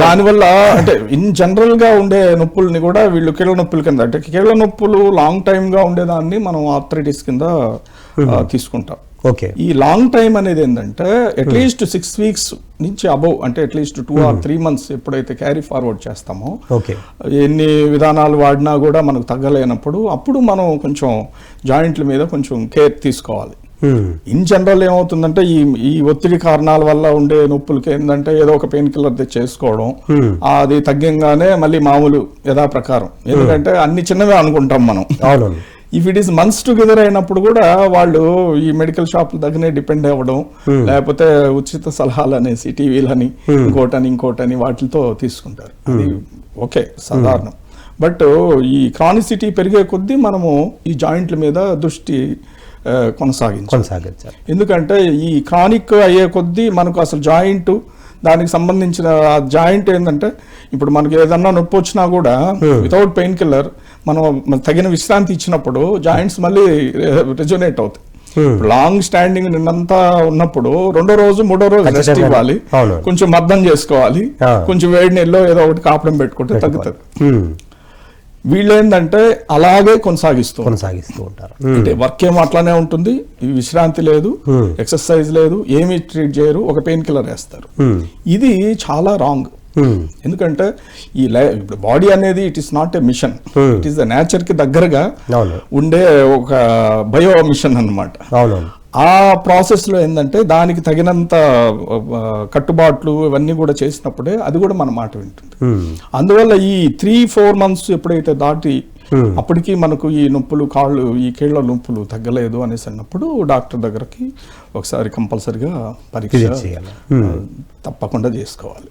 దానివల్ల అంటే in general గా ఉండే నొప్పుల్ని కూడా వీళ్ళు కీళ్ళ నొప్పుల కింద, అంటే కీళ్ళ నొప్పులు లాంగ్ టైమ్ గా ఉండేదాన్ని మనం ఆర్థరైటిస్ కింద తీసుకుంటాం. ఈ లాంగ్ టైం అనేది ఏంటంటే అట్లీస్ట్ 6 weeks నుంచి అబౌవ్, అంటే అట్లీస్ట్ 2 or 3 months ఎప్పుడైతే క్యారీ ఫార్వర్డ్ చేస్తామో, ఎన్ని విధానాలు వాడినా కూడా మనకు తగ్గలేనప్పుడు అప్పుడు మనం కొంచెం జాయింట్ల మీద కొంచెం కేర్ తీసుకోవాలి. ఇన్ జనరల్ ఏమవుతుందంటే ఈ ఒత్తిడి కారణాల వల్ల ఉండే నొప్పులకి ఏంటంటే ఏదో ఒక పెయిన్ కిల్లర్ తెచ్చేసుకోవడం, అది తగ్గంగానే మళ్ళీ మామూలు యథాప్రకారం. ఎందుకంటే అన్ని చిన్నవే అనుకుంటాం మనం. If it is months together అయినప్పుడు కూడా వాళ్ళు ఈ మెడికల్ షాపుల దగ్గరనే డిపెండ్ అవ్వడం, లేకపోతే ఉచిత సలహాలు అనేసి టీవీలని ఇంకోటని వాటితో తీసుకుంటారు. అది ఓకే, సాధారణం. బట్ ఈ క్రానిసిటీ పెరిగే కొద్దీ మనము ఈ జాయింట్ల మీద దృష్టి కొనసాగించాలి. ఎందుకంటే ఈ క్రానిక్ అయ్యే కొద్దీ మనకు అసలు జాయింట్, దానికి సంబంధించిన జాయింట్ ఏంటంటే ఇప్పుడు మనకి ఏదన్నా నొప్పి వచ్చినా కూడా వితౌట్ పెయిన్ కిల్లర్ మనం తగిన విశ్రాంతి ఇచ్చినప్పుడు జాయింట్స్ మళ్ళీ రెజోనేట్ అవుతాయి. లాంగ్ స్టాండింగ్ నిన్నంతా ఉన్నప్పుడు రెండో రోజు మూడో రోజు రెస్ట్ ఇవ్వాలి, కొంచెం మద్దం చేసుకోవాలి, కొంచెం వేడి నీళ్ళు ఏదో ఒకటి కాపడం పెట్టుకుంటే తగ్గుతుంది. వీళ్ళు ఏంటంటే అలాగే కొనసాగిస్తూ ఉంటారు. అంటే వర్క్ ఏమో అట్లానే ఉంటుంది, విశ్రాంతి లేదు, ఎక్సర్సైజ్ లేదు, ఏమి ట్రీట్ చేయరు, ఒక పెయిన్ కిల్లర్ వేస్తారు. ఇది చాలా రాంగ్. ఎందుకంటే ఈ బాడీ అనేది it is not a machine, it is the nature కి దగ్గరగా ఉండే ఒక బయో మిషన్ అన్నమాట. ఆ ప్రాసెస్ లో ఏంటంటే దానికి తగినంత కట్టుబాట్లు ఇవన్నీ కూడా చేసినప్పుడే అది కూడా మన మాట వింటుంది. అందువల్ల ఈ 3-4 months ఎప్పుడైతే దాటి అప్పటికి మనకు ఈ నొప్పులు, కాళ్ళు, ఈ కీళ్ళ నొప్పులు తగ్గలేదు అనేసి అన్నప్పుడు డాక్టర్ దగ్గరకి ఒకసారి కంపల్సరిగా పరీక్ష తప్పకుండా చేసుకోవాలి.